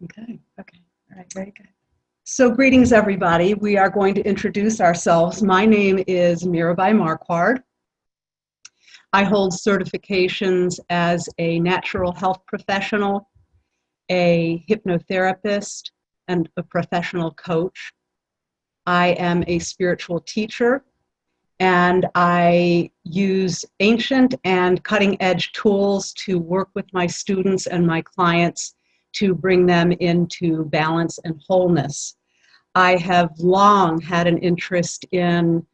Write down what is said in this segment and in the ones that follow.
Okay. All right, very good. So greetings, everybody. We are going to introduce ourselves. My name is Mirabai Marquardt. I hold certifications as a natural health professional, a hypnotherapist, and a professional coach. I am a spiritual teacher, and I use ancient and cutting-edge tools to work with my students and my clients to bring them into balance and wholeness. I have long had an interest in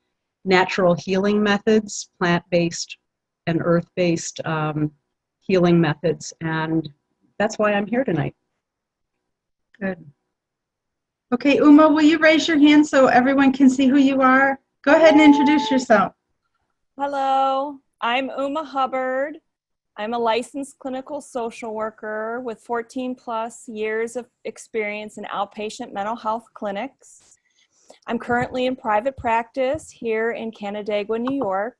natural healing methods, plant-based and earth-based healing methods, and that's why I'm here tonight. Good. Okay, Uma, will you raise your hand so everyone can see who you are? Go ahead and introduce yourself. Hello, I'm Uma Hubbard. I'm a licensed clinical social worker with 14 plus years of experience in outpatient mental health clinics. I'm currently in private practice here in Canandaigua, New York.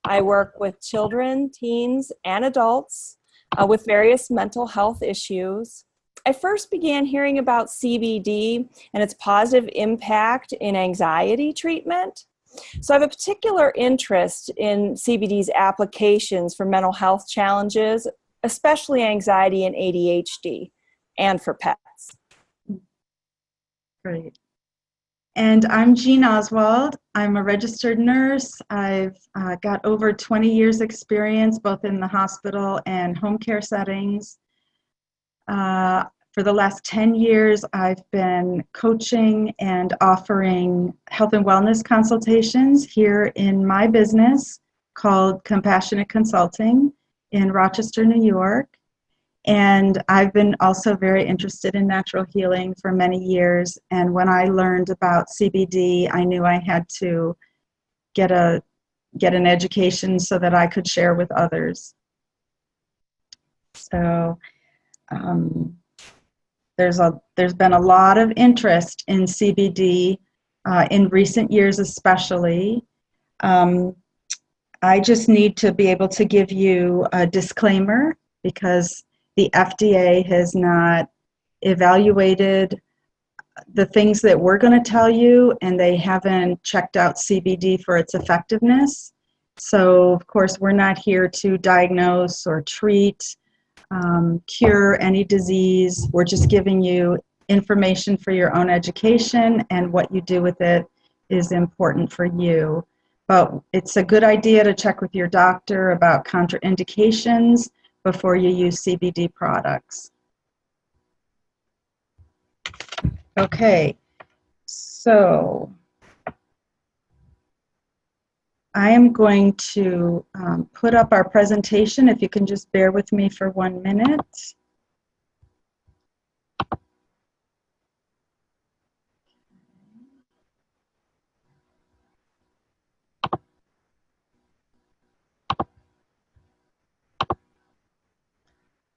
I work with children, teens, and adults with various mental health issues. I first began hearing about CBD and its positive impact in anxiety treatment. So I have a particular interest in CBD's applications for mental health challenges, especially anxiety and ADHD, and for pets. Great. And I'm Jean Oswald. I'm a registered nurse. I've got over 20 years experience both in the hospital and home care settings. For the last 10 years, I've been coaching and offering health and wellness consultations here in my business called Compassionate Consulting in Rochester, New York. And I've been also very interested in natural healing for many years. And when I learned about CBD, I knew I had to get an education so that I could share with others. So, there's been a lot of interest in CBD in recent years especially. I just need to be able to give you a disclaimer because the FDA has not evaluated the things that we're going to tell you, and they haven't checked out CBD for its effectiveness. So, of course, we're not here to diagnose or treat cure any disease. We're just giving you information for your own education, and what you do with it is important for you. But it's a good idea to check with your doctor about contraindications before you use CBD products. Okay, so I am going to put up our presentation. If you can just bear with me for 1 minute.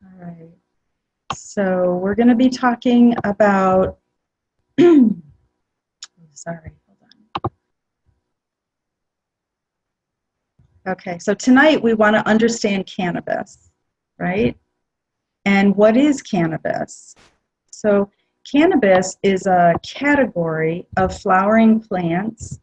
All right. So we're going to be talking about, sorry. Okay, so tonight we want to understand cannabis, right? And what is cannabis? So cannabis is a category of flowering plants,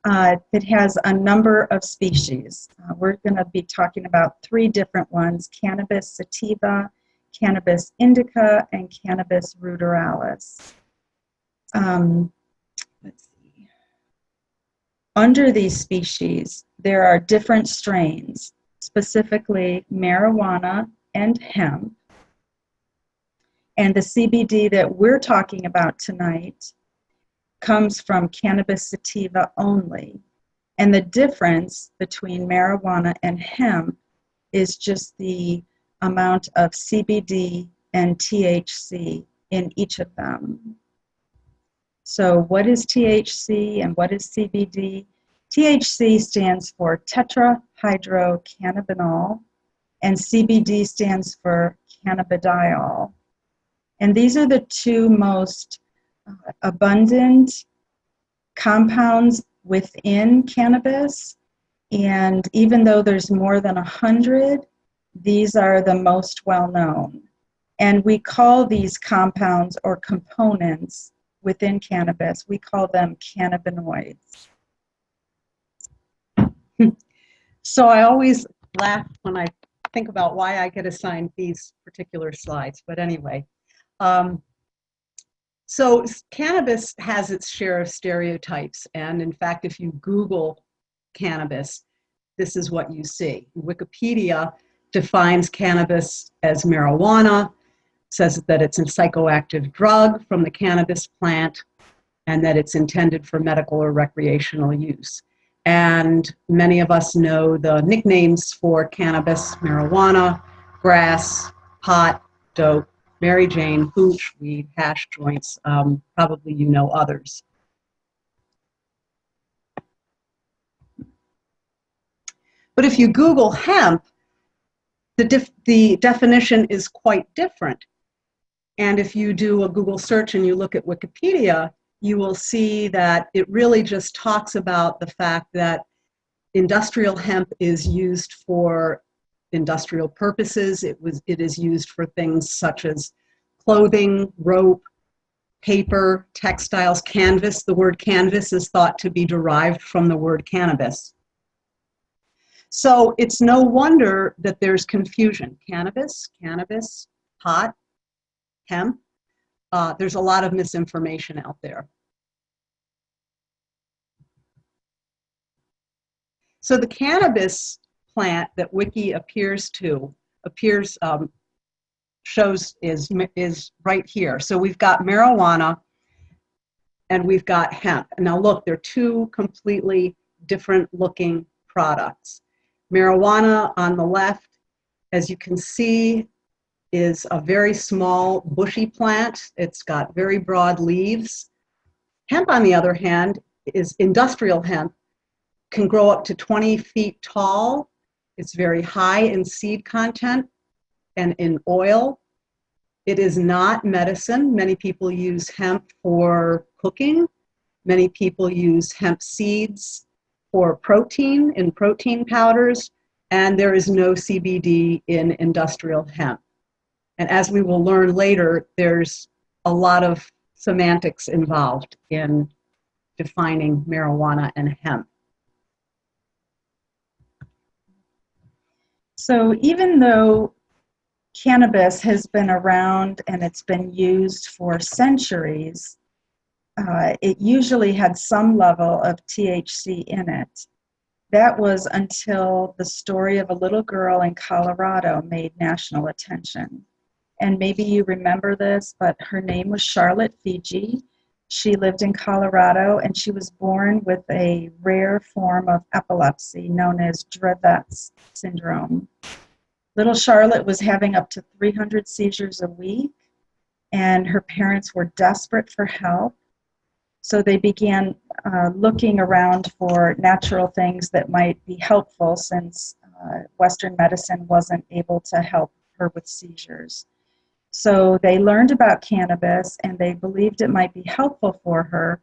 that has a number of species. We're going to be talking about 3 different ones: cannabis sativa, cannabis indica, and cannabis ruderalis. Let's see. Under these species, there are different strains, specifically marijuana and hemp. And the CBD that we're talking about tonight comes from cannabis sativa only. And the difference between marijuana and hemp is just the amount of CBD and THC in each of them. So what is THC and what is CBD? THC stands for tetrahydrocannabinol, and CBD stands for cannabidiol. And these are the 2 most abundant compounds within cannabis. And even though there's more than 100, these are the most well known. And we call these compounds or components within cannabis, we call them cannabinoids. So I always laugh when I think about why I get assigned these particular slides, but anyway. So cannabis has its share of stereotypes, and in fact, if you Google cannabis, this is what you see. Wikipedia defines cannabis as marijuana, says that it's a psychoactive drug from the cannabis plant, and that it's intended for medical or recreational use. And many of us know the nicknames for cannabis: marijuana, grass, pot, dope, Mary Jane, hooch, weed, hash joints. Probably you know others. But if you Google hemp, the definition is quite different. And if you do a Google search and you look at Wikipedia, you will see that it really just talks about the fact that industrial hemp is used for industrial purposes. It is used for things such as clothing, rope, paper, textiles, canvas. The word canvas is thought to be derived from the word cannabis. So it's no wonder that there's confusion. Cannabis, pot, hemp. There's a lot of misinformation out there. So the cannabis plant that Wiki shows is right here. So we've got marijuana and we've got hemp. Now look, they're two completely different looking products. Marijuana on the left, as you can see, is a very small bushy plant. It's got very broad leaves. Hemp, on the other hand, is industrial hemp, can grow up to 20 feet tall. It's very high in seed content and in oil. It is not medicine. Many people use hemp for cooking. Many people use hemp seeds for protein in protein powders, and there is no CBD in industrial hemp. And as we will learn later, there's a lot of semantics involved in defining marijuana and hemp. So even though cannabis has been around and it's been used for centuries, it usually had some level of THC in it. That was until the story of a little girl in Colorado made national attention. And maybe you remember this, but her name was Charlotte Figi. She lived in Colorado, and she was born with a rare form of epilepsy known as Dravet's syndrome. Little Charlotte was having up to 300 seizures a week, and her parents were desperate for help. So they began looking around for natural things that might be helpful, since Western medicine wasn't able to help her with seizures. So they learned about cannabis and they believed it might be helpful for her,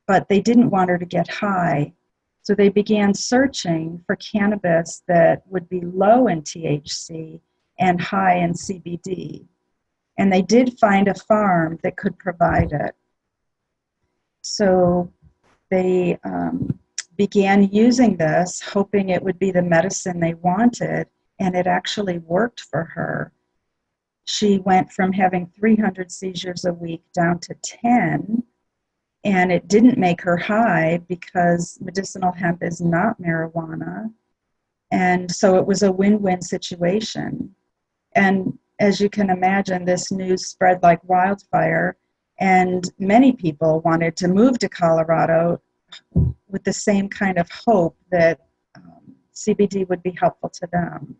but they didn't want her to get high. So they began searching for cannabis that would be low in THC and high in CBD. And they did find a farm that could provide it. So they began using this, hoping it would be the medicine they wanted, and it actually worked for her. She went from having 300 seizures a week down to 10, and it didn't make her high because medicinal hemp is not marijuana. And so it was a win-win situation. And as you can imagine, this news spread like wildfire, and many people wanted to move to Colorado with the same kind of hope that CBD would be helpful to them.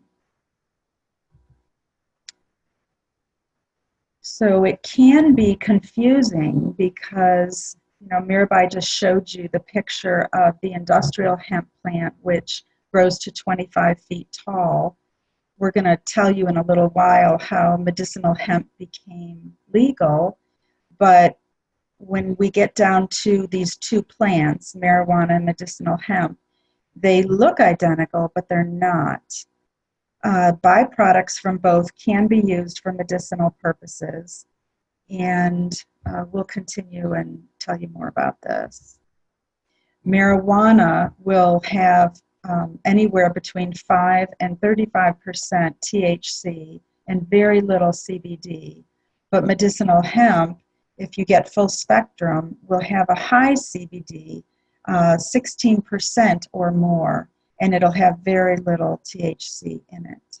So it can be confusing because, Mirabai just showed you the picture of the industrial hemp plant, which grows to 25 feet tall. We're going to tell you in a little while how medicinal hemp became legal, but when we get down to these two plants, marijuana and medicinal hemp, they look identical, but they're not. byproducts from both can be used for medicinal purposes. And we'll continue and tell you more about this. Marijuana will have anywhere between 5 and 35% THC and very little CBD. But medicinal hemp, if you get full spectrum, will have a high CBD, 16% or more, and it'll have very little THC in it.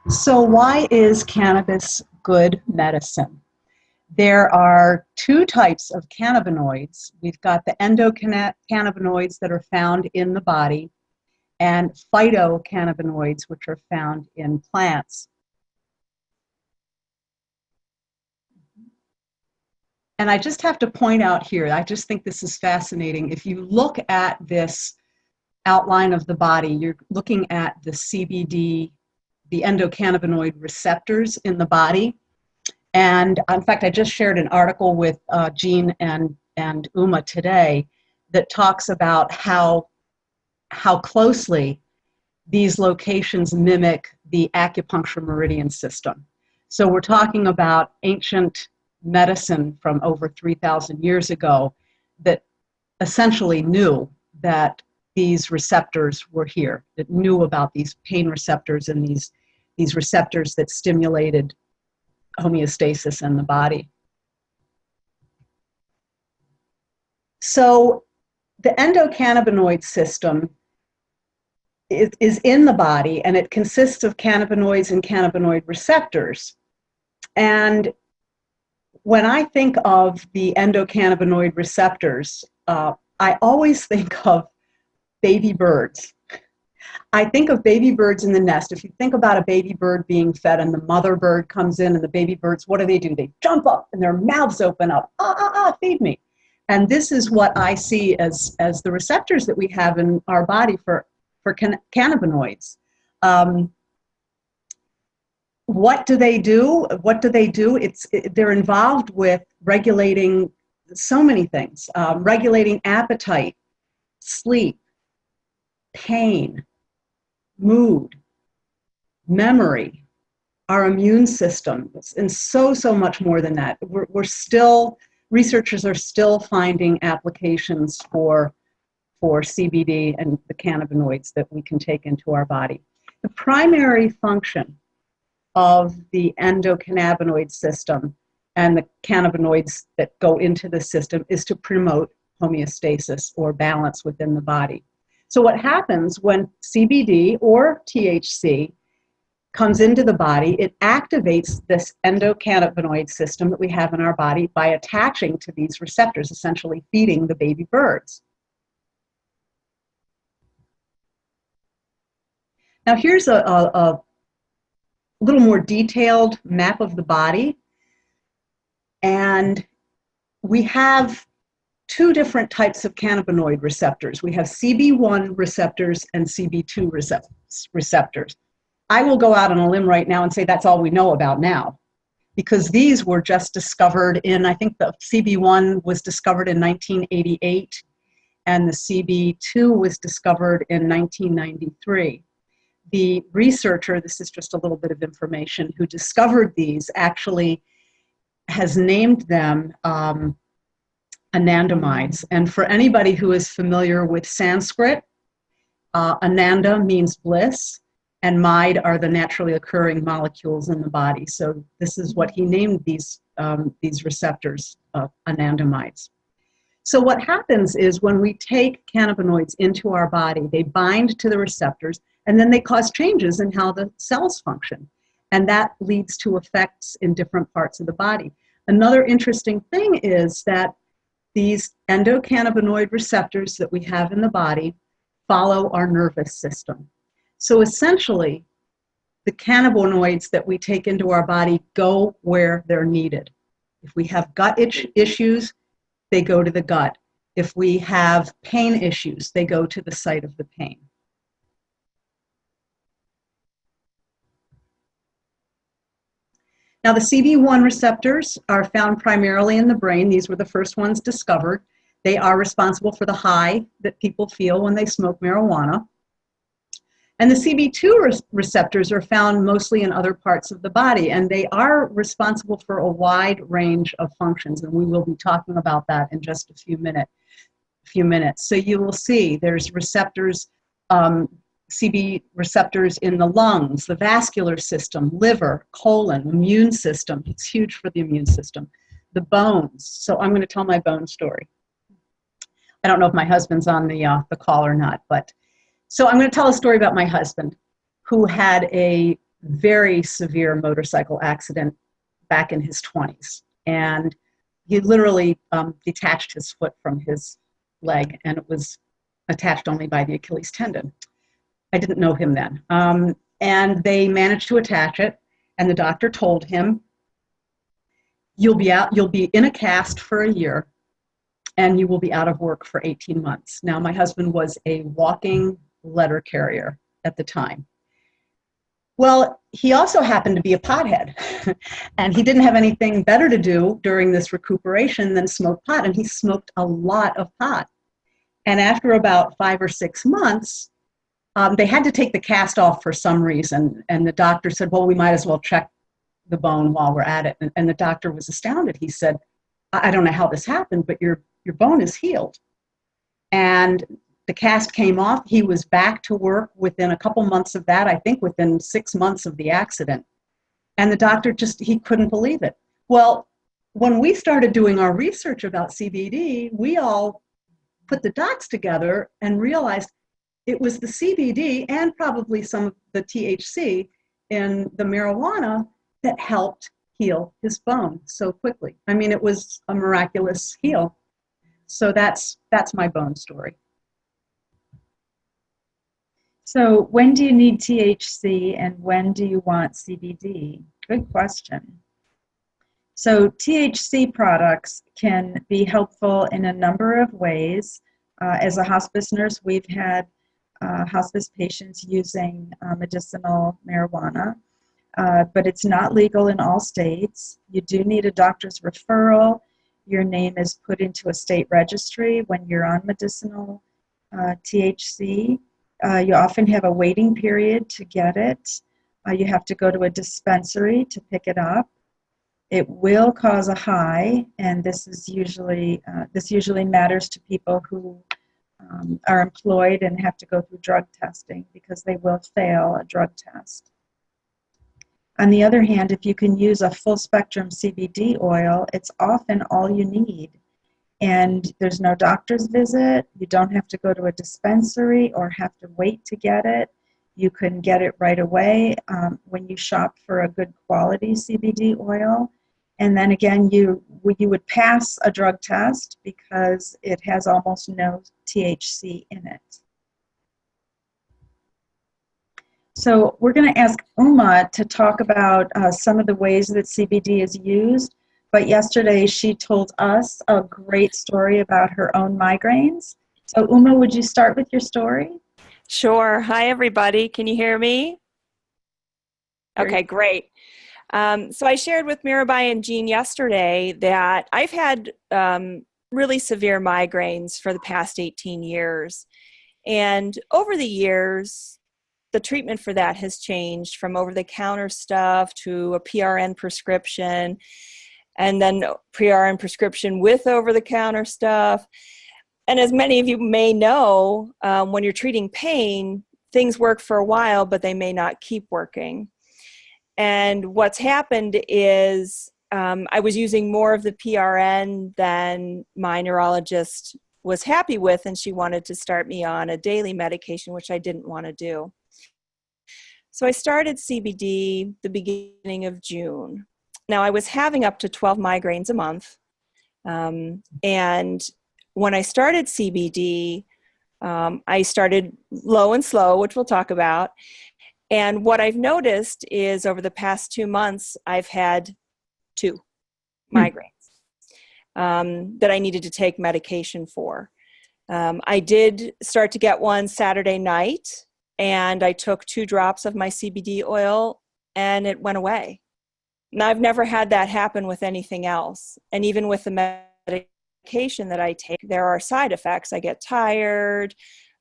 So why is cannabis good medicine? There are two types of cannabinoids. We've got the endocannabinoids that are found in the body and phytocannabinoids, which are found in plants. And I just have to point out here, I just think this is fascinating. If you look at this outline of the body, you're looking at the CBD, the endocannabinoid receptors in the body. And in fact, I just shared an article with Jean and Uma today that talks about how closely these locations mimic the acupuncture meridian system. So we're talking about ancient medicine from over 3,000 years ago that essentially knew that these receptors were here, that knew about these pain receptors and these receptors that stimulated homeostasis in the body. So the endocannabinoid system is in the body, and it consists of cannabinoids and cannabinoid receptors. And when I think of the endocannabinoid receptors, I always think of baby birds. I think of baby birds in the nest. If you think about a baby bird being fed and the mother bird comes in and the baby birds, what do? They jump up and their mouths open up. Feed me. And this is what I see as the receptors that we have in our body for cannabinoids. What do they do? They're involved with regulating so many things, regulating appetite, sleep, pain, mood, memory, our immune system, and so much more than that. Researchers are still finding applications for CBD and the cannabinoids that we can take into our body. The primary function of the endocannabinoid system and the cannabinoids that go into the system is to promote homeostasis or balance within the body. So what happens when CBD or THC comes into the body, it activates this endocannabinoid system that we have in our body by attaching to these receptors, essentially feeding the baby birds. Now here's a little more detailed map of the body. And we have two different types of cannabinoid receptors. We have CB1 receptors and CB2 receptors. I will go out on a limb right now and say that's all we know about now, because these were just discovered in, I think the CB1 was discovered in 1988 and the CB2 was discovered in 1993. The researcher, this is just a little bit of information, who discovered these actually has named them anandamides. And for anybody who is familiar with Sanskrit, ananda means bliss, and mide are the naturally occurring molecules in the body. So this is what he named these receptors, anandamides. So what happens is when we take cannabinoids into our body, they bind to the receptors, and then they cause changes in how the cells function. And that leads to effects in different parts of the body. Another interesting thing is that these endocannabinoid receptors that we have in the body follow our nervous system. So essentially, the cannabinoids that we take into our body go where they're needed. If we have gut issues, they go to the gut. If we have pain issues, they go to the site of the pain. Now, the CB1 receptors are found primarily in the brain. These were the first ones discovered. They are responsible for the high that people feel when they smoke marijuana. And the CB2 receptors are found mostly in other parts of the body, and they are responsible for a wide range of functions, and we will be talking about that in just a few minutes. So you will see there's receptors, CB receptors in the lungs, the vascular system, liver, colon, immune system. It's huge for the immune system. The bones. So I'm going to tell my bone story. I don't know if my husband's on the call or not, but so I'm going to tell a story about my husband, who had a very severe motorcycle accident back in his 20s. And he literally detached his foot from his leg, and it was attached only by the Achilles tendon. I didn't know him then. And they managed to attach it, and the doctor told him, you'll be in a cast for a year, and you will be out of work for 18 months. Now, my husband was a walking letter carrier at the time. Well, he also happened to be a pothead, and he didn't have anything better to do during this recuperation than smoke pot, and he smoked a lot of pot. And after about 5 or 6 months, they had to take the cast off for some reason, and the doctor said, well, we might as well check the bone while we're at it. And the doctor was astounded. He said, I don't know how this happened, but your bone is healed. And the cast came off. He was back to work within a couple months of that, I think within 6 months of the accident. And the doctor he couldn't believe it. Well, when we started doing our research about CBD, we all put the dots together and realized it was the CBD and probably some of the THC in the marijuana that helped heal his bone so quickly. I mean, it was a miraculous heal. So that's my bone story. So when do you need THC and when do you want CBD? Good question. So THC products can be helpful in a number of ways. As a hospice nurse, we've had hospice patients using medicinal marijuana, but it's not legal in all states. You do need a doctor's referral. Your name is put into a state registry when you're on medicinal THC. You often have a waiting period to get it. You have to go to a dispensary to pick it up. It will cause a high, and this usually matters to people who are employed and have to go through drug testing because they will fail a drug test. On the other hand, if you can use a full spectrum CBD oil, it's often all you need. And there's no doctor's visit. You don't have to go to a dispensary or have to wait to get it. You can get it right away when you shop for a good quality CBD oil. And then again, you would pass a drug test because it has almost no THC in it. So we're going to ask Uma to talk about some of the ways that CBD is used. But yesterday she told us a great story about her own migraines. So Uma, would you start with your story? Sure. Hi, everybody. Can you hear me? Okay, great. So I shared with Mirabai and Jean yesterday that I've had really severe migraines for the past 18 years. And over the years, the treatment for that has changed from over-the-counter stuff to a PRN prescription, and then PRN prescription with over-the-counter stuff. And as many of you may know, when you're treating pain, things work for a while, but they may not keep working. And what's happened is I was using more of the PRN than my neurologist was happy with, and she wanted to start me on a daily medication, which I didn't want to do. So I started CBD the beginning of June. Now, I was having up to 12 migraines a month. And when I started CBD, I started low and slow, which we'll talk about. And what I've noticed is over the past 2 months, I've had 2 migraines that I needed to take medication for. I did start to get one Saturday night, and I took 2 drops of my CBD oil, and it went away. Now, I've never had that happen with anything else. And even with the medication that I take, there are side effects. I get tired,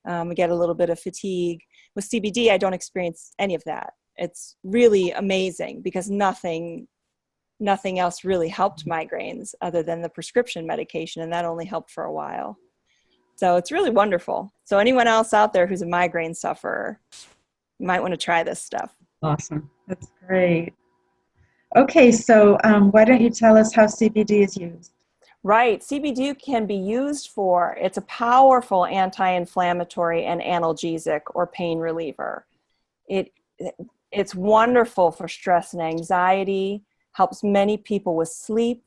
I get a little bit of fatigue. With CBD, I don't experience any of that. It's really amazing because nothing else really helped migraines other than the prescription medication, and that only helped for a while. So it's really wonderful. So anyone else out there who's a migraine sufferer, you might want to try this stuff. Awesome. That's great. Okay, so why don't you tell us how CBD is used? Right. CBD can be used for, it's a powerful anti-inflammatory and analgesic or pain reliever. It's wonderful for stress and anxiety, helps many people with sleep,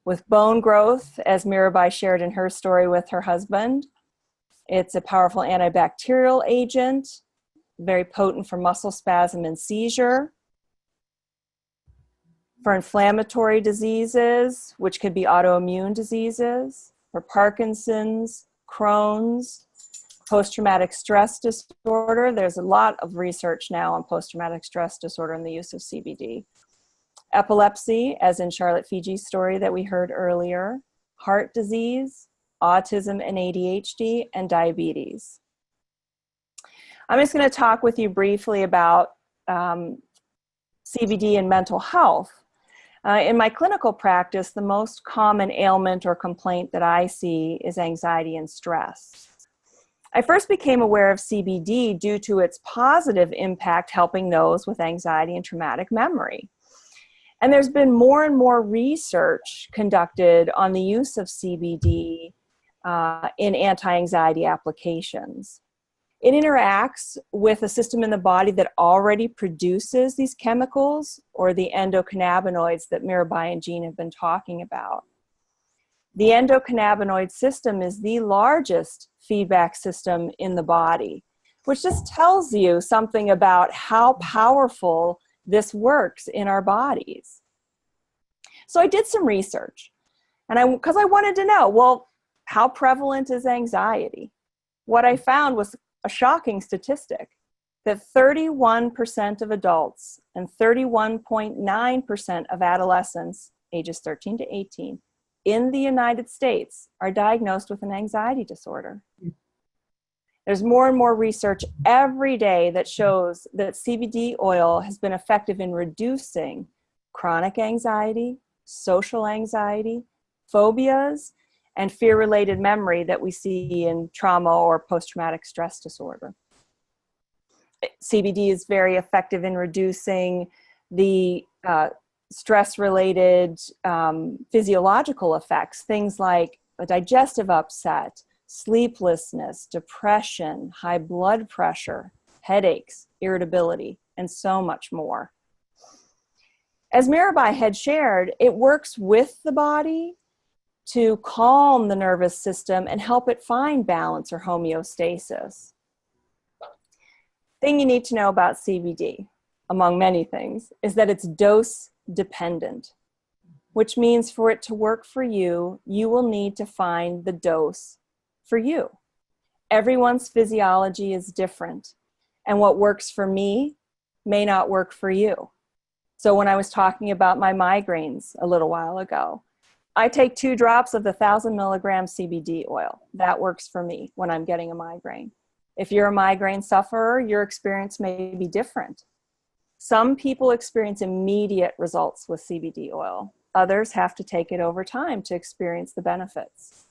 with bone growth, as Mirabai shared in her story with her husband. It's a powerful antibacterial agent, very potent for muscle spasm and seizure. For inflammatory diseases, which could be autoimmune diseases, for Parkinson's, Crohn's, post-traumatic stress disorder. There's a lot of research now on post-traumatic stress disorder and the use of CBD. Epilepsy, as in Charlotte Fiji's story that we heard earlier, heart disease, autism and ADHD, and diabetes. I'm just going to talk with you briefly about CBD and mental health. In my clinical practice, the most common ailment or complaint that I see is anxiety and stress. I first became aware of CBD due to its positive impact helping those with anxiety and traumatic memory. And there's been more and more research conducted on the use of CBD in anti-anxiety applications. It interacts with a system in the body that already produces these chemicals, or the endocannabinoids that Mirabai and Jean have been talking about. The endocannabinoid system is the largest feedback system in the body, which just tells you something about how powerful this works in our bodies. So I did some research, and because I wanted to know, well, how prevalent is anxiety? What I found was a shocking statistic that 31% of adults and 31.9% of adolescents, ages 13 to 18, in the United States are diagnosed with an anxiety disorder. There's more and more research every day that shows that CBD oil has been effective in reducing chronic anxiety, social anxiety, phobias, and fear-related memory that we see in trauma or post-traumatic stress disorder. CBD is very effective in reducing the stress-related physiological effects, things like a digestive upset, sleeplessness, depression, high blood pressure, headaches, irritability, and so much more. As Mirabai had shared, it works with the body to calm the nervous system and help it find balance or homeostasis. Thing you need to know about CBD, among many things, is that it's dose dependent, which means for it to work for you, you will need to find the dose for you. Everyone's physiology is different, and what works for me may not work for you. So when I was talking about my migraines a little while ago, I take 2 drops of the 1,000 milligram CBD oil. That works for me when I'm getting a migraine. If you're a migraine sufferer, your experience may be different. Some people experience immediate results with CBD oil. Others have to take it over time to experience the benefits.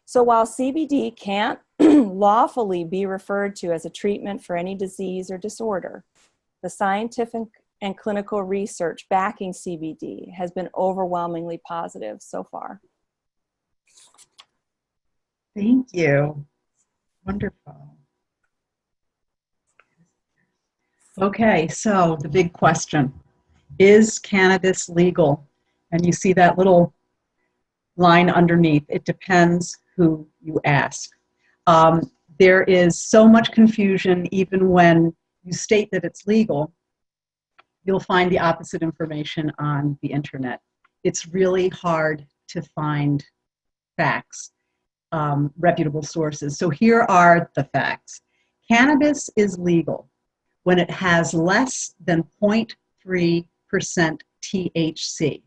So while CBD can't lawfully be referred to as a treatment for any disease or disorder, the scientific and clinical research backing CBD has been overwhelmingly positive so far. Thank you. Wonderful. Okay, so the big question, is cannabis legal? And you see that little line underneath. It depends who you ask. There is so much confusion even when you state that it's legal. You'll find the opposite information on the internet. It's really hard to find facts, reputable sources. So here are the facts. Cannabis is legal when it has less than 0.3% THC,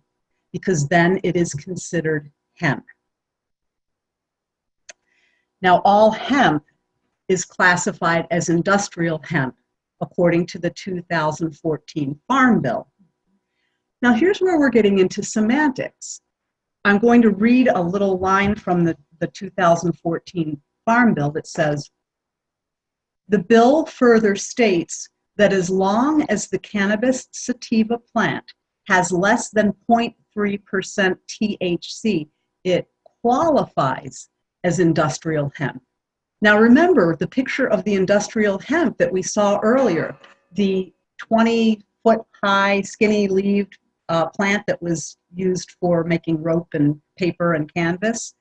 because then it is considered hemp. Now, all hemp is classified as industrial hemp, according to the 2014 Farm Bill. Now, here's where we're getting into semantics. I'm going to read a little line from the 2014 Farm Bill that says, the bill further states that as long as the cannabis sativa plant has less than 0.3% THC, it qualifies as industrial hemp. Now remember the picture of the industrial hemp that we saw earlier, the 20-foot high skinny-leaved plant that was used for making rope and paper and canvas.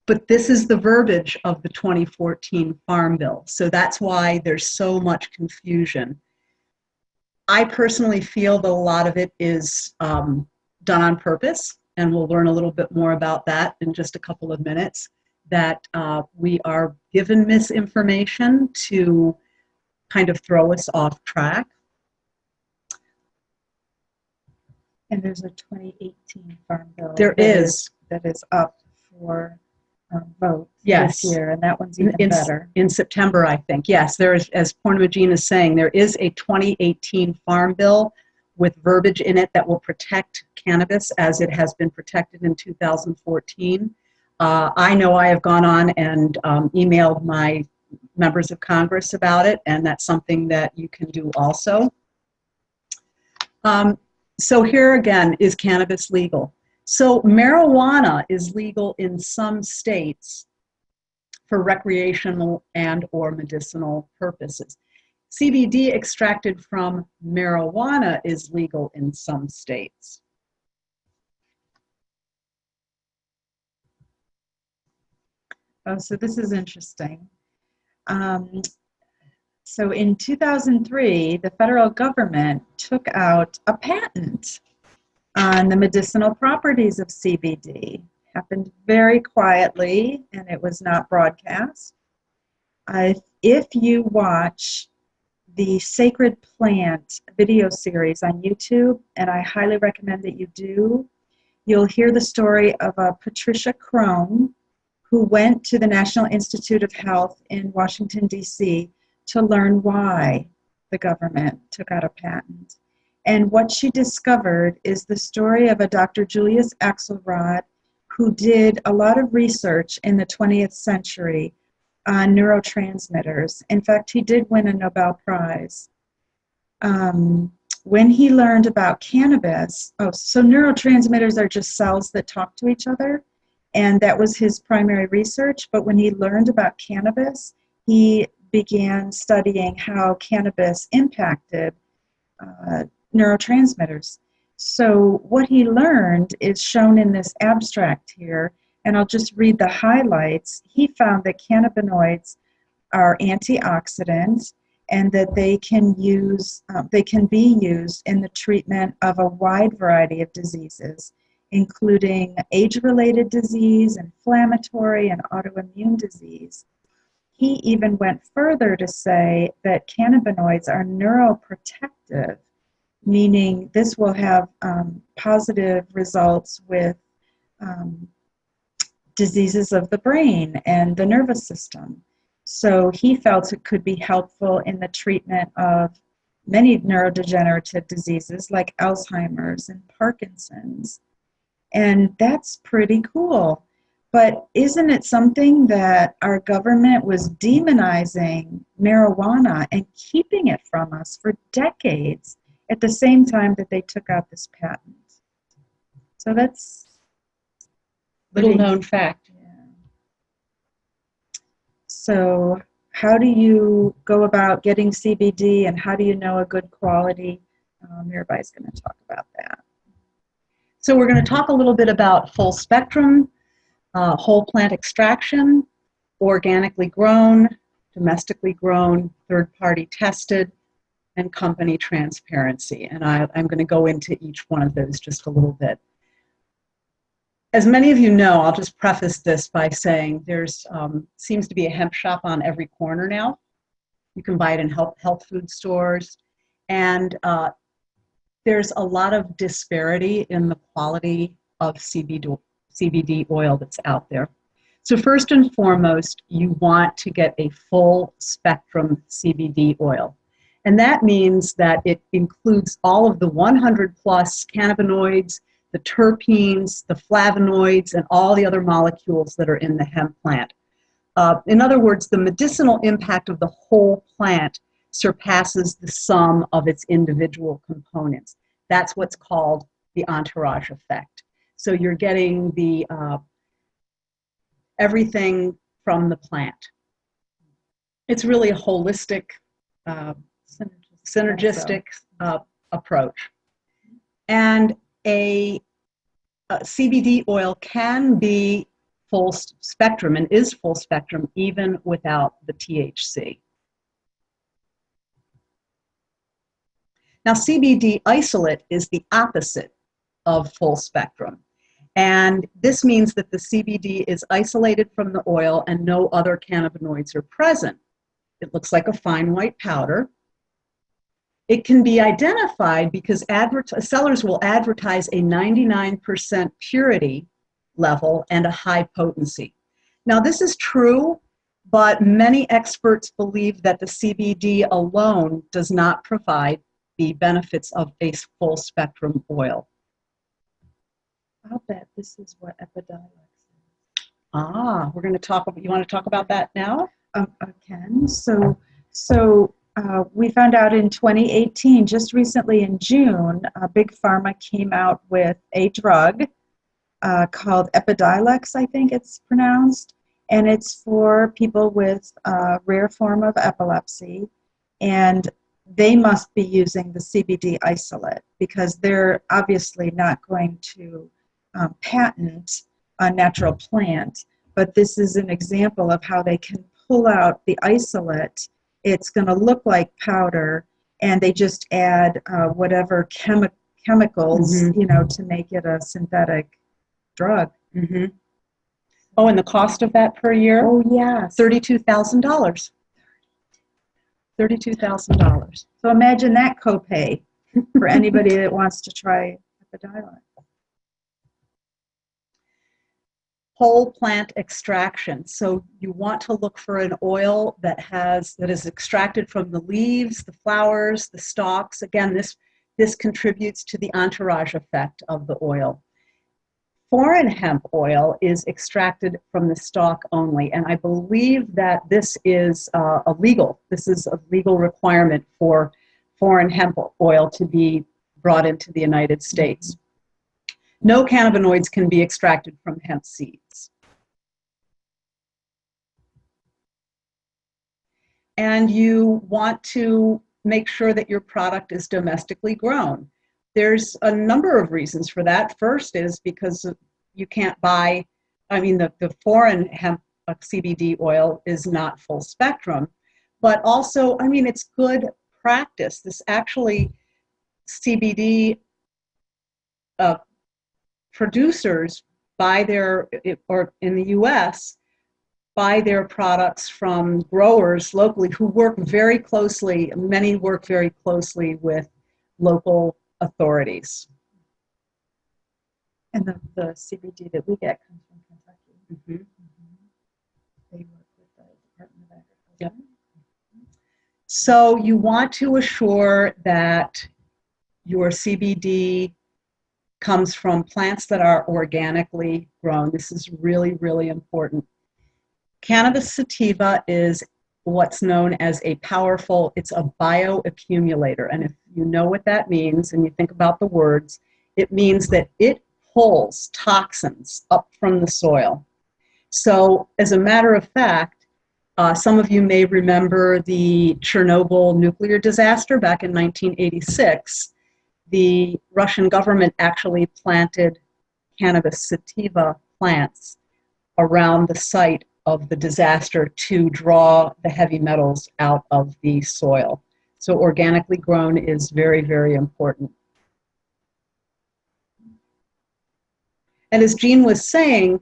But this is the verbiage of the 2014 Farm Bill. So that's why there's so much confusion. I personally feel that a lot of it is done on purpose, and we'll learn a little bit more about that in just a couple of minutes, that we are given misinformation to kind of throw us off track. And there's a 2018 Farm Bill. There is. That is up for vote Yes. this year, and that one's even better. In September, I think. Yes, there is, as Pornamagine is saying, there is a 2018 Farm Bill with verbiage in it that will protect cannabis as it has been protected in 2014. I know I have gone on and emailed my members of Congress about it, and that's something that you can do also. So here again, is cannabis legal? So marijuana is legal in some states for recreational and or medicinal purposes. CBD extracted from marijuana is legal in some states. Oh, so this is interesting. So in 2003, the federal government took out a patent on the medicinal properties of CBD. Happened very quietly, and it was not broadcast. If you watch the Sacred Plant video series on YouTube, and I highly recommend that you do, you'll hear the story of Patricia Crone, who went to the National Institute of Health in Washington, D.C. to learn why the government took out a patent. And what she discovered is the story of a Dr. Julius Axelrod, who did a lot of research in the 20th century on neurotransmitters. In fact, he did win a Nobel Prize. When he learned about cannabis, so neurotransmitters are just cells that talk to each other, and that was his primary research. But when he learned about cannabis, he began studying how cannabis impacted neurotransmitters. So what he learned is shown in this abstract here, and I'll just read the highlights. He found that cannabinoids are antioxidants and that they can be used in the treatment of a wide variety of diseases, including age-related disease, inflammatory and autoimmune disease. He even went further to say that cannabinoids are neuroprotective, meaning this will have positive results with diseases of the brain and the nervous system. So he felt it could be helpful in the treatment of many neurodegenerative diseases like Alzheimer's and Parkinson's. And that's pretty cool. But isn't it something that our government was demonizing marijuana and keeping it from us for decades at the same time that they took out this patent? So that's Little known fact. Yeah. So how do you go about getting CBD, and how do you know a good quality? Mirabai's going to talk about that. So we're going to talk a little bit about full spectrum, whole plant extraction, organically grown, domestically grown, third-party tested, and company transparency. And I'm going to go into each one of those just a little bit. As many of you know, I'll just preface this by saying there's seems to be a hemp shop on every corner now. You can buy it in health food stores. And there's a lot of disparity in the quality of CBD oil that's out there. So first and foremost, you want to get a full spectrum CBD oil. And that means that it includes all of the 100 plus cannabinoids, the terpenes, the flavonoids, and all the other molecules that are in the hemp plant. In other words, the medicinal impact of the whole plant surpasses the sum of its individual components. That's what's called the entourage effect. So you're getting the everything from the plant. It's really a holistic, synergistic approach. And a CBD oil can be full spectrum and is full spectrum even without the THC. Now, CBD isolate is the opposite of full spectrum. And this means that the CBD is isolated from the oil and no other cannabinoids are present. It looks like a fine white powder. It can be identified because sellers will advertise a 99% purity level and a high potency. Now, this is true, but many experts believe that the CBD alone does not provide the benefits of a full spectrum oil. I'll bet this is what Epidiolex is. We're going to talk about, you want to talk about that now? I can. So we found out in 2018, just recently in June, Big Pharma came out with a drug called Epidiolex, I think it's pronounced, and it's for people with a rare form of epilepsy, and they must be using the CBD isolate because they're obviously not going to patent a natural plant, but this is an example of how they can pull out the isolate. It's going to look like powder, and they just add whatever chemicals, to make it a synthetic drug. Mm-hmm. Oh, and the cost of that per year? Oh, yeah. $32,000. $32,000. So imagine that copay for anybody that wants to try Epidiolex. Whole plant extraction. So you want to look for an oil that is extracted from the leaves, the flowers, the stalks. Again, this contributes to the entourage effect of the oil. Foreign hemp oil is extracted from the stalk only, and I believe that this is illegal. This is a legal requirement for foreign hemp oil to be brought into the United States. No cannabinoids can be extracted from hemp seeds. And you want to make sure that your product is domestically grown. There's a number of reasons for that. First is because you can't buy, the foreign hemp CBD oil is not full spectrum, but also, it's good practice. This actually, CBD producers buy or in the US, buy their products from growers locally who work very closely, many work very closely with local authorities. And the CBD that we get comes from Kentucky. Mm-hmm. They work with the Department of Agriculture. Yep. So you want to assure that your CBD comes from plants that are organically grown. This is really, really important. Cannabis sativa is what's known as it's a bioaccumulator. And if you know what that means and you think about the words, it means that it pulls toxins up from the soil. So as a matter of fact, some of you may remember the Chernobyl nuclear disaster back in 1986. The Russian government actually planted cannabis sativa plants around the site of the disaster to draw the heavy metals out of the soil. So organically grown is very, very important. And as Jean was saying,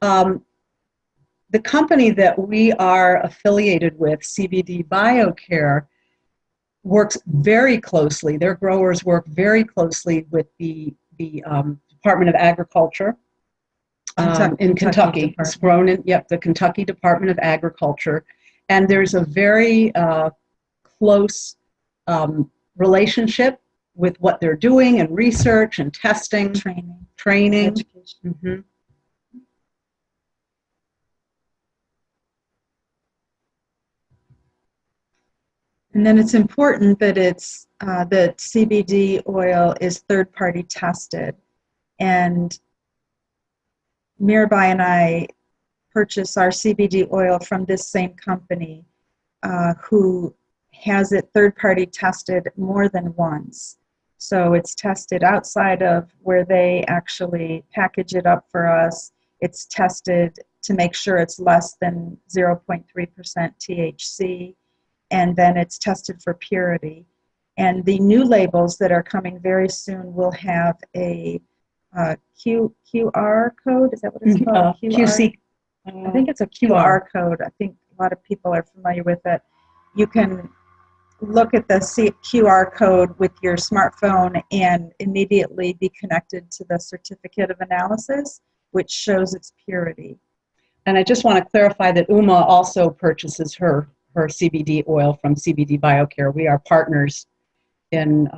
the company that we are affiliated with, CBD BioCare, works very closely. Their growers work very closely with the Department of Agriculture in Kentucky. It's grown in, the Kentucky Department of Agriculture. And there's a very close relationship with what they're doing and research and testing, training. Education. Mm-hmm. And then it's important that that CBD oil is third-party tested. And Mirabai and I purchase our CBD oil from this same company who has it third-party tested more than once. So it's tested outside of where they actually package it up for us. It's tested to make sure it's less than 0.3% THC, and then it's tested for purity. And the new labels that are coming very soon will have a QR code. Is that what it's called? QC. I think it's a QR code. I think a lot of people are familiar with it. You can look at the QR code with your smartphone and immediately be connected to the certificate of analysis, which shows its purity. And I just want to clarify that Uma also purchases her CBD oil from CBD BioCare. We are partners in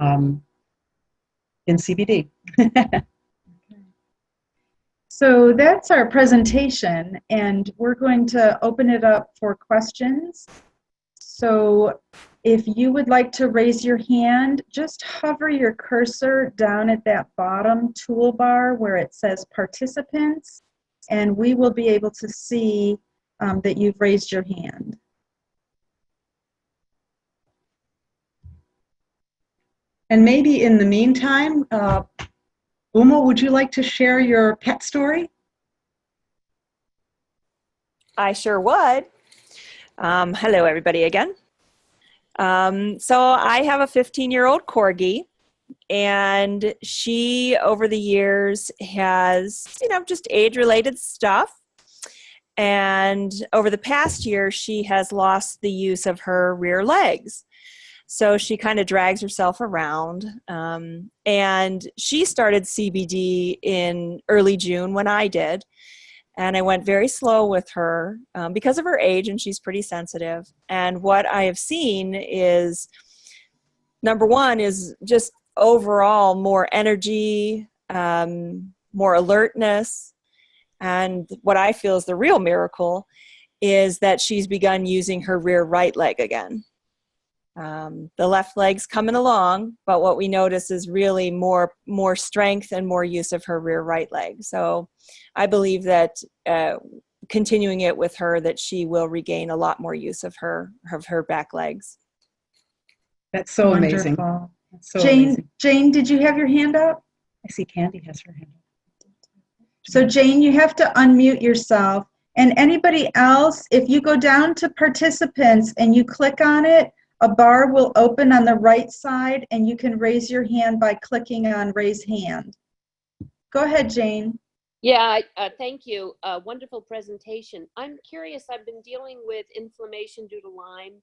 CBD. So that's our presentation, and we're going to open it up for questions. So if you would like to raise your hand, just hover your cursor down at that bottom toolbar where it says participants, and we will be able to see that you've raised your hand. And maybe in the meantime, Uma, would you like to share your pet story? I sure would. Hello, everybody again. So I have a 15-year-old corgi, and she, over the years, has, just age-related stuff. And over the past year, she has lost the use of her rear legs. So she kind of drags herself around. And she started CBD in early June when I did. And I went very slow with her because of her age, and she's pretty sensitive. And what I have seen is, number one, is just overall more energy, more alertness. And what I feel is the real miracle is that she's begun using her rear right leg again. The left leg's coming along, but what we notice is really more strength and more use of her rear right leg. So I believe that continuing it with her, that she will regain a lot more use of her back legs. That's so amazing. That's so amazing. Jane, did you have your hand up? I see Candy has her hand up. So Jane, you have to unmute yourself. And anybody else, if you go down to participants and you click on it, a bar will open on the right side, and you can raise your hand by clicking on raise hand. Go ahead, Jane. Yeah, thank you. Wonderful presentation. I'm curious, I've been dealing with inflammation due to Lyme,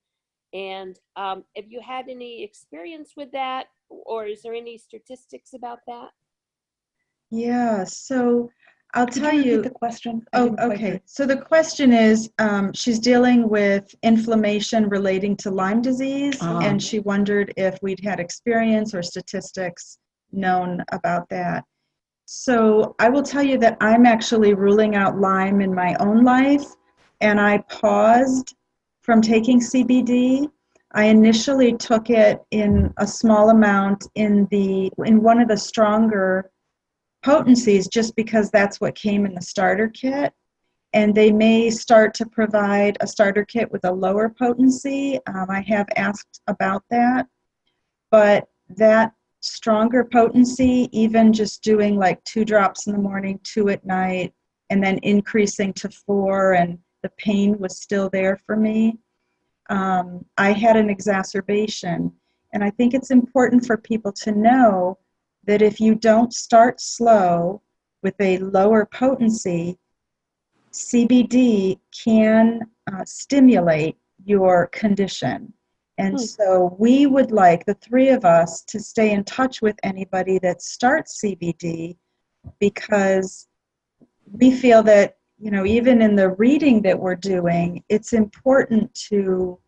and have you had any experience with that, or is there any statistics about that? Yeah, so I'll tell you. Repeat the question? Oh, okay. So the question is, she's dealing with inflammation relating to Lyme disease, and she wondered if we'd had experience or statistics known about that. So I will tell you that I'm actually ruling out Lyme in my own life, and I paused from taking CBD. I initially took it in a small amount in one of the stronger potencies, just because that's what came in the starter kit, and they may start to provide a starter kit with a lower potency. I have asked about that, but that stronger potency, even just doing like 2 drops in the morning, 2 at night, and then increasing to 4, and the pain was still there for me. I had an exacerbation, and I think it's important for people to know that if you don't start slow with a lower potency, CBD can stimulate your condition. And so we would like, the 3 of us, to stay in touch with anybody that starts CBD, because we feel that, even in the reading that we're doing, it's important to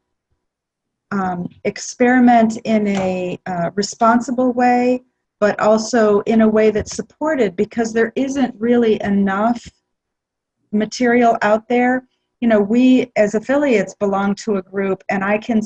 experiment in a responsible way, but also in a way that's supported, because there isn't really enough material out there. We as affiliates belong to a group, and I can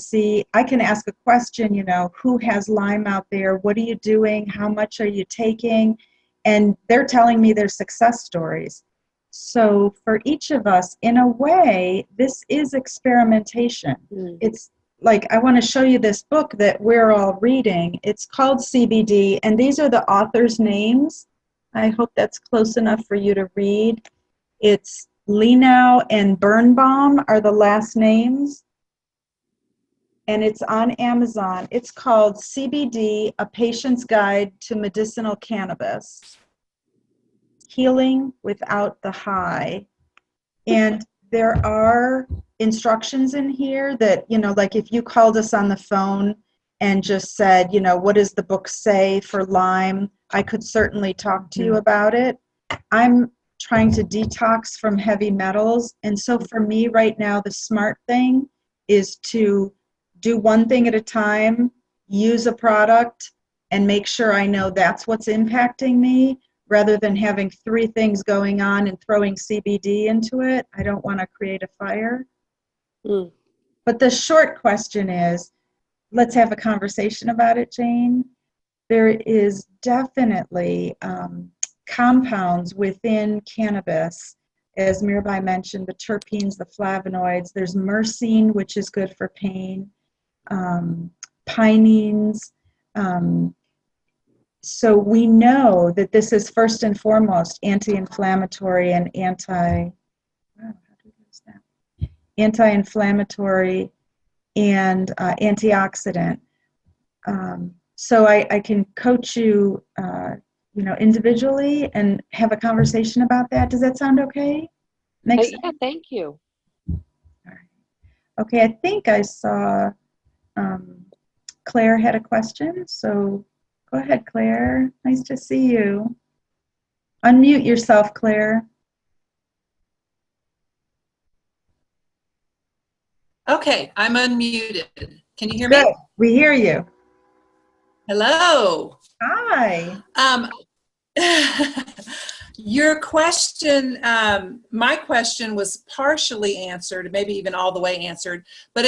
ask a question, who has Lyme out there? What are you doing? How much are you taking? And they're telling me their success stories. So for each of us, in a way, this is experimentation. It's like, I want to show you this book that we're all reading. It's called CBD, and these are the authors' names. I hope that's close enough for you to read. It's Lenau and Birnbaum are the last names, and it's on Amazon. It's called CBD, A Patient's Guide to Medicinal Cannabis, Healing Without the High. And there are instructions in here that, like if you called us on the phone and just said, what does the book say for Lyme, I could certainly talk to you about it. I'm trying to detox from heavy metals. And so for me right now, the smart thing is to do one thing at a time, use a product, and make sure I know that's what's impacting me, rather than having 3 things going on and throwing CBD into it. I don't want to create a fire. But the short question is, let's have a conversation about it, Jane. There is definitely compounds within cannabis, as Mirabai mentioned, the terpenes, the flavonoids. There's myrcene, which is good for pain, pinene. So we know that this is first and foremost anti-inflammatory and anti-inflammatory and antioxidant. So I can coach you, individually and have a conversation about that. Does that sound okay? Makes sense? Yeah, thank you. All right. Okay, I think I saw Claire had a question, so go ahead, Claire. Nice to see you. Unmute yourself, Claire. Okay, I'm unmuted. Can you hear me? Good. We hear you. Hello. Hi. Your question, my question was partially answered, maybe even all the way answered, but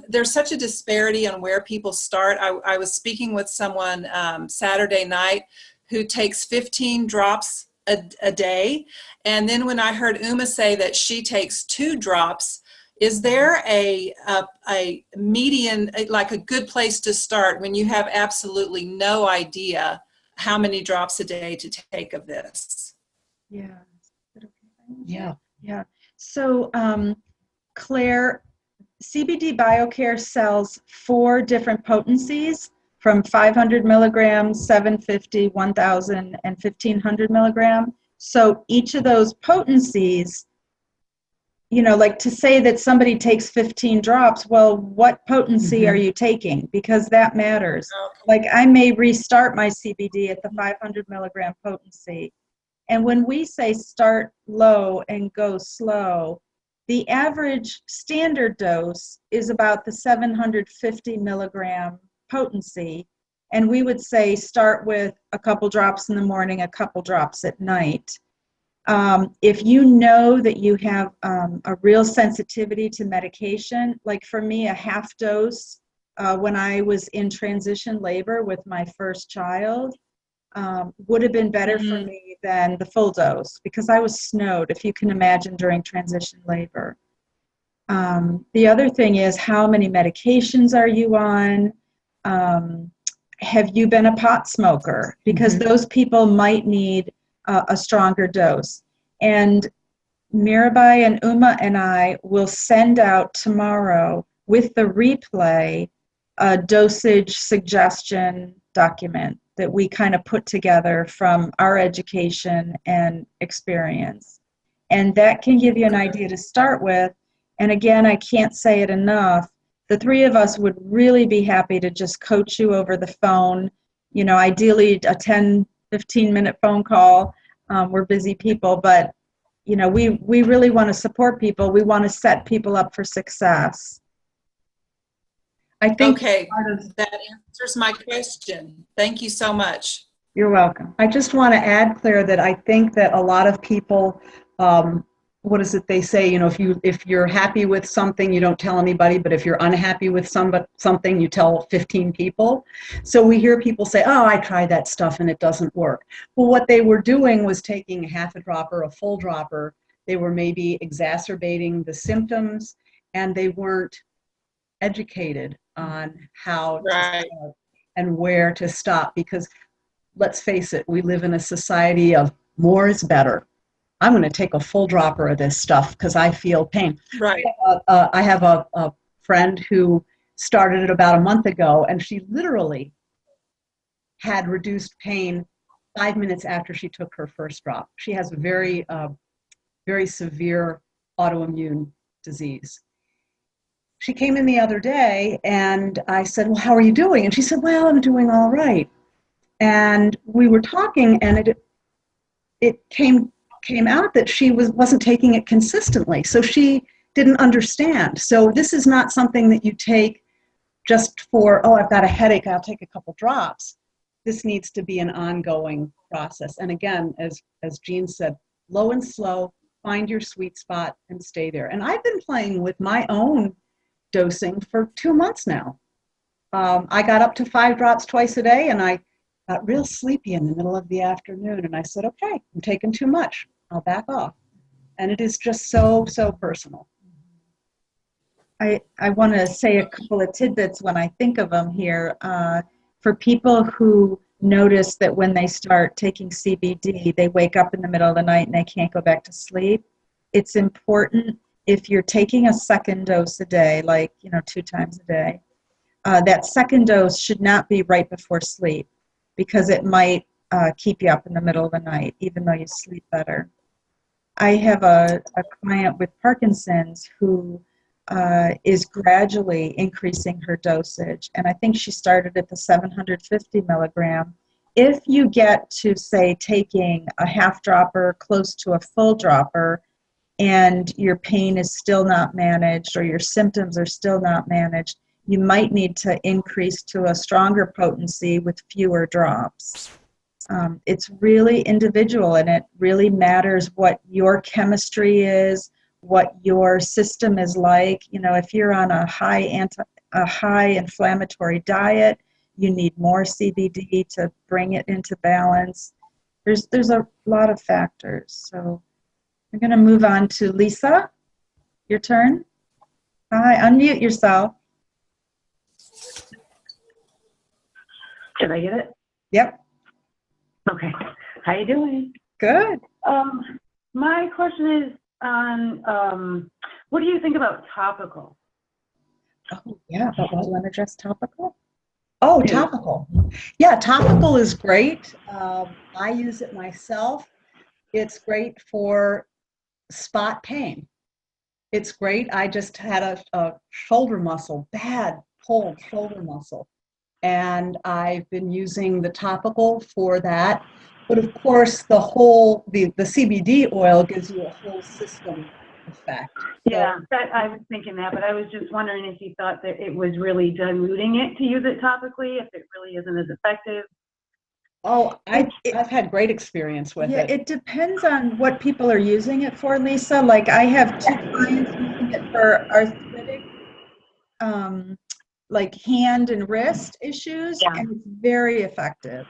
there's such a disparity on where people start. I was speaking with someone Saturday night who takes 15 drops a day, and then when I heard Uma say that she takes 2 drops, is there a median, like a good place to start when you have absolutely no idea how many drops a day to take of this? Yeah. Yeah. Yeah. So, Claire, CBD BioCare sells 4 different potencies from 500 milligrams, 750, 1,000, and 1,500 milligram. So each of those potencies, like to say that somebody takes 15 drops, well, what potency are you taking? Because that matters. Like I may restart my CBD at the 500 milligram potency. And when we say start low and go slow, the average standard dose is about the 750 milligram potency. And we would say start with a couple drops in the morning, a couple drops at night. If you know that you have a real sensitivity to medication, like for me, a half dose when I was in transition labor with my first child would have been better for me than the full dose, because I was snowed, if you can imagine, during transition labor. The other thing is, how many medications are you on? Have you been a pot smoker? Because those people might need a stronger dose. And Mirabai and Uma and I will send out tomorrow with the replay a dosage suggestion document that we kind of put together from our education and experience. And that can give you an idea to start with. And again, I can't say it enough, the 3 of us would really be happy to just coach you over the phone, ideally a 10, 15-minute phone call. We're busy people, but you know, we really want to support people. We want to set people up for success. I think Okay, that answers my question. Thank you so much. you're welcome. I just want to add, Claire, that I think that a lot of people, what is it they say? You know, if you're happy with something, you don't tell anybody, but if you're unhappy with something, you tell 15 people. So we hear people say, "Oh, I tried that stuff and it doesn't work." Well, what they were doing was taking half a dropper, a full dropper. They were maybe exacerbating the symptoms, and they weren't educated on how to Right. start and where to stop, because let's face it, we live in a society of more is better. I'm going to take a full dropper of this stuff because I feel pain. Right. I have a friend who started it about a month ago, and she literally had reduced pain 5 minutes after she took her first drop. She has a very, very severe autoimmune disease. She came in the other day, and I said, "Well, how are you doing?" And she said, "Well, I'm doing all right." And we were talking, and it came out that she wasn't taking it consistently. So she didn't understand. So this is not something that you take just for, "Oh, I've got a headache, I'll take a couple drops." This needs to be an ongoing process. And again, as Jean said, low and slow, find your sweet spot and stay there. And I've been playing with my own dosing for 2 months now. I got up to 5 drops twice a day, and I got real sleepy in the middle of the afternoon, and I said, "Okay, I'm taking too much. I'll back off." And it is just so personal. I want to say a couple of tidbits when I think of them here. For people who notice that when they start taking CBD, they wake up in the middle of the night and they can't go back to sleep, it's important, if you're taking a second dose a day, like, 2 times a day, that second dose should not be right before sleep, because it might keep you up in the middle of the night, even though you sleep better. I have a client with Parkinson's who is gradually increasing her dosage, and I think she started at the 750 milligram. If you get to, say, taking a half dropper close to a full dropper, and your pain is still not managed or your symptoms are still not managed, you might need to increase to a stronger potency with fewer drops. It's really individual, and it really matters what your chemistry is, what your system is like. If you're on a high inflammatory diet, you need more CBD to bring it into balance. There's a lot of factors. So we're going to move on to Lisa. Your turn. Hi, unmute yourself. Did I get it? Yep. Okay. How you doing? Good. My question is on what do you think about topical? Oh, yeah, but do you want to address topical? Oh, topical. Yeah, topical is great. I use it myself. It's great for spot pain. It's great. I just had a shoulder muscle, bad pulled shoulder muscle, and I've been using the topical for that. But of course, the CBD oil gives you a whole system effect. Yeah, that I was thinking that, but I was just wondering if you thought that it was really diluting it to use it topically, if it really isn't as effective. Oh, I've had great experience with it. It depends on what people are using it for, Lisa. Like, I have 2 clients using it for arthritic, like hand and wrist issues, and it's very effective.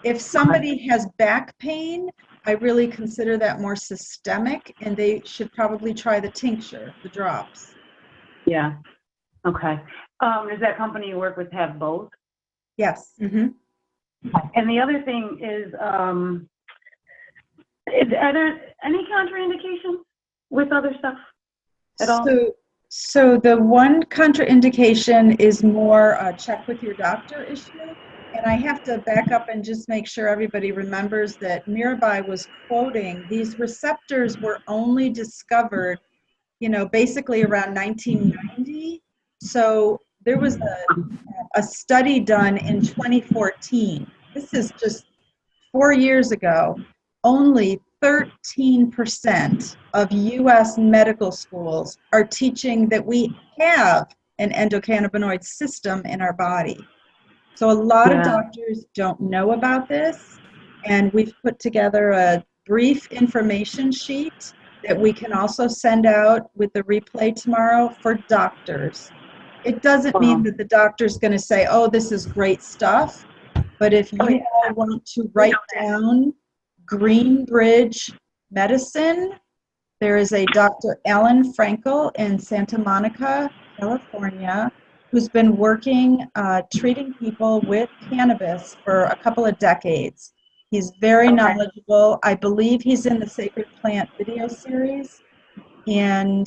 If somebody has back pain, I really consider that more systemic, and they should probably try the tincture, the drops. Yeah. Okay. Does that company you work with have both? Yes. Mm-hmm. And the other thing is, are there any contraindications with other stuff at all? So the one contraindication is more a check with your doctor issue. And I have to back up and just make sure everybody remembers that Mirabai was quoting, these receptors were only discovered, basically around 1990. So there was a study done in 2014. This is just 4 years ago. Only 13% of U.S. medical schools are teaching that we have an endocannabinoid system in our body. So a lot of doctors don't know about this, and we've put together a brief information sheet that we can also send out with the replay tomorrow for doctors. It doesn't mean that the doctor's going to say, oh, this is great stuff, but if you all want to write down Greenbridge Medicine, there is a Dr. Alan Frankel in Santa Monica, California, who's been working, treating people with cannabis for a couple of decades. He's very knowledgeable. I believe he's in the Sacred Plant video series. And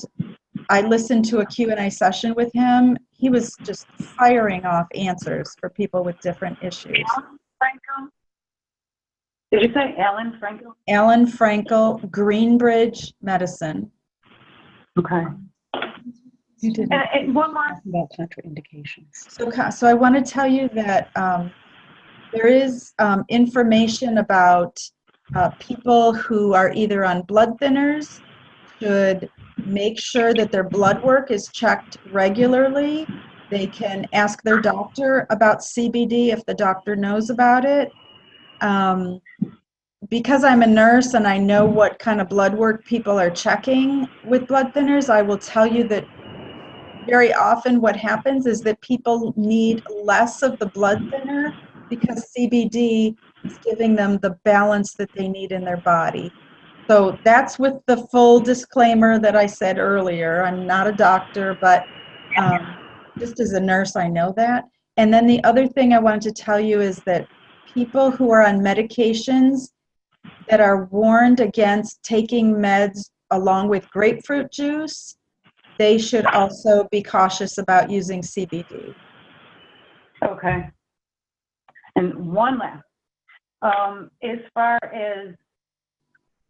I listened to a Q&A session with him. He was just firing off answers for people with different issues. Alan Frankel? Did you say Alan Frankel? Alan Frankel, Greenbridge Medicine. Okay. You didn't And one more. talk about contraindications. So I want to tell you that there is information about people who are either on blood thinners should make sure that their blood work is checked regularly. They can ask their doctor about CBD if the doctor knows about it. Because I'm a nurse and I know what kind of blood work people are checking with blood thinners, I will tell you that very often what happens is that people need less of the blood thinner because CBD is giving them the balance that they need in their body. So that's with the full disclaimer that I said earlier. I'm not a doctor, but just as a nurse, I know that. And then the other thing I wanted to tell you is that people who are on medications that are warned against taking meds along with grapefruit juice, they should also be cautious about using CBD. Okay. And one last. As far as,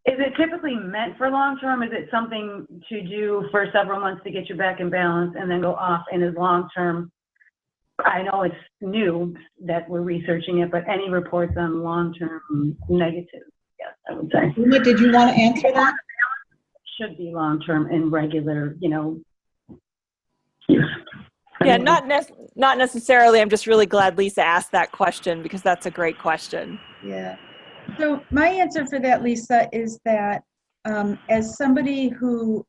is it typically meant for long-term? Is it something to do for several months to get you back in balance and then go off and is long-term? I know it's new that we're researching it, but any reports on long-term negative? Yes, I would say. Uma, did you want to answer that? Should be long-term and regular, use. Yeah, not necessarily. I'm just really glad Lisa asked that question because that's a great question. Yeah. So my answer for that, Lisa, is that as somebody who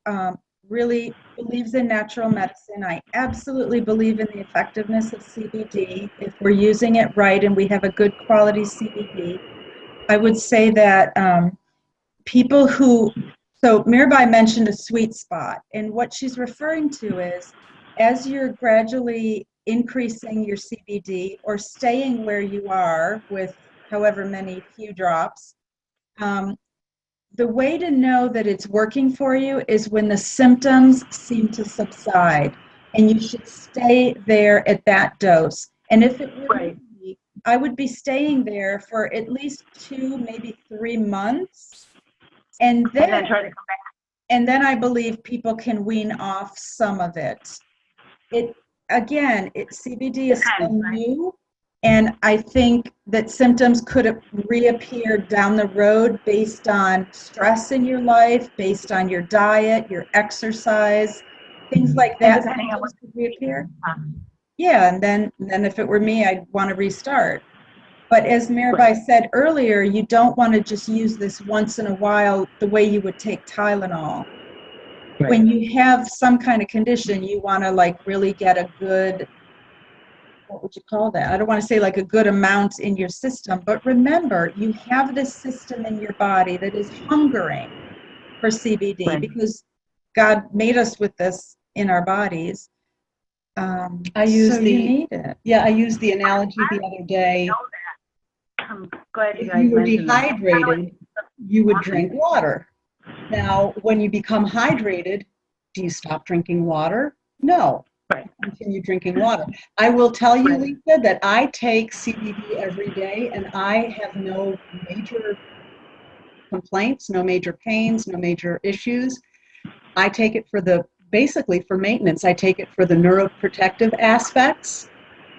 really believes in natural medicine, I absolutely believe in the effectiveness of CBD if we're using it right and we have a good quality CBD. I would say that people who, so Mirabai mentioned a sweet spot, and what she's referring to is as you're gradually increasing your CBD or staying where you are with however many few drops, the way to know that it's working for you is when the symptoms seem to subside, and you should stay there at that dose. And if it were me, I would be staying there for at least 2, maybe 3 months, and then try to come back. And then I believe people can wean off some of it. CBD is still new, and I think that symptoms could reappear down the road based on stress in your life, based on your diet, your exercise, things like that. Depending on what could reappear. Yeah, and then if it were me, I'd want to restart. But as Mirabai said earlier, you don't want to just use this once in a while the way you would take Tylenol. Right. When you have some kind of condition, you want to really get a good, what would you call that? I don't want to say a good amount in your system, but remember, you have this system in your body that is hungering for CBD because God made us with this in our bodies. I used the analogy the other day. I'm glad you guys if you were mentioned dehydrated, you would drink water. Now, when you become hydrated, do you stop drinking water? No. Right. Continue drinking water. I will tell you, Lisa, that I take CBD every day, and I have no major complaints, no major pains, no major issues. I take it basically for maintenance. I take it for the neuroprotective aspects.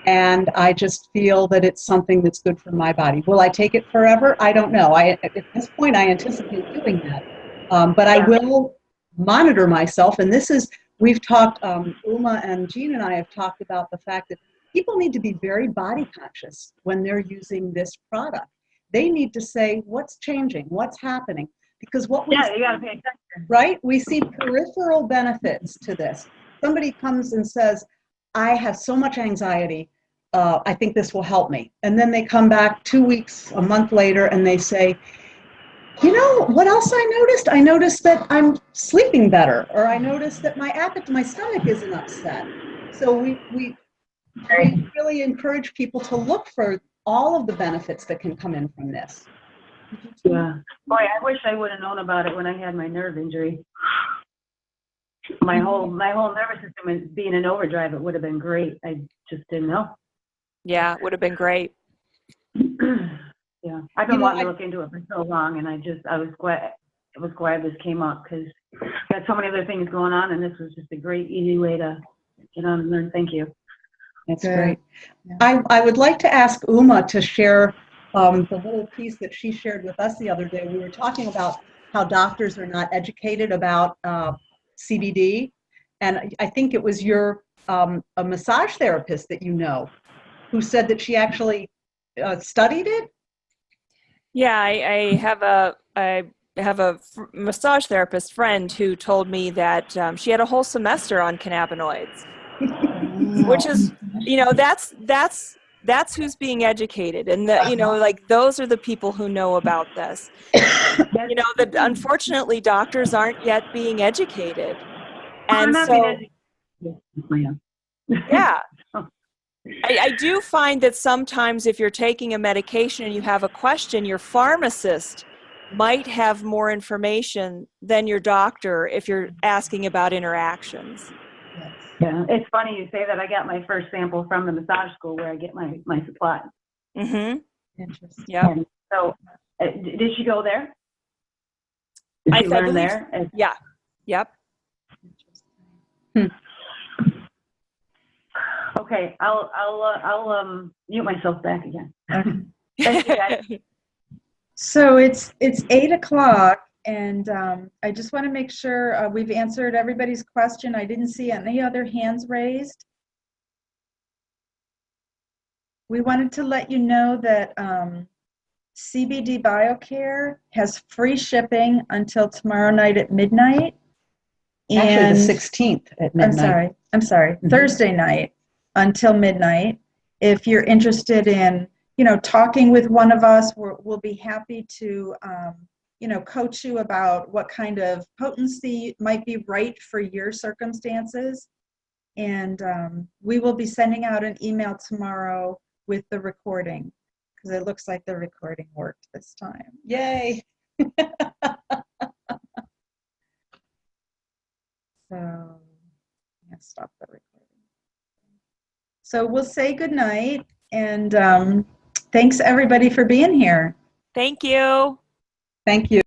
And I just feel that it's something that's good for my body. Will I take it forever? I don't know. At this point, I anticipate doing that. But I will monitor myself. And this is, we've talked, Uma and Jean and I have talked about the fact that people need to be very body conscious when they're using this product. They need to say, what's changing? What's happening? Because what we Yeah, you got to pay attention. right? We see peripheral benefits to this. Somebody comes and says, I have so much anxiety. I think this will help me. And then they come back 2 weeks, a month later, and they say, you know, what else I noticed? I noticed that I'm sleeping better, or I noticed that my stomach isn't upset. So we really encourage people to look for all of the benefits that can come in from this. Yeah. Boy, I wish I would have known about it when I had my nerve injury. My whole nervous system is being in overdrive. It would have been great. I just didn't know. Yeah, it would have been great. Yeah, I've been wanting to look into it for so long, and I was glad this came up because I had so many other things going on, and this was just a great, easy way to get on and learn. Thank you. That's great. I would like to ask Uma to share the little piece that she shared with us the other day. We were talking about how doctors are not educated about CBD, and I think it was your a massage therapist that you know who said that she actually studied it. Yeah, I have a massage therapist friend who told me that she had a whole semester on cannabinoids, which is, you know, that's who's being educated, and you know, like those are the people who know about this. You know, that unfortunately doctors aren't yet being educated, and so yeah. I do find that sometimes if you're taking a medication and you have a question, your pharmacist might have more information than your doctor if you're asking about interactions. Yeah, it's funny you say that. I got my first sample from the massage school where I get my supplies. Mm-hmm. Interesting. Yeah. And so, did she go there? Did she learn there? Yeah. Yep. Okay, I'll mute myself back again. Thank you, guys. So it's 8 o'clock, and I just want to make sure we've answered everybody's question. I didn't see any other hands raised. We wanted to let you know that CBD BioCare has free shipping until tomorrow night at midnight. Actually, the 16th at midnight. I'm sorry, Thursday night until midnight. If you're interested in, you know, talking with one of us, we'll be happy to, you know, coach you about what kind of potency might be right for your circumstances. And we will be sending out an email tomorrow with the recording, because it looks like the recording worked this time. Yay. So let's stop the recording. So we'll say good night, and thanks everybody for being here. Thank you. Thank you.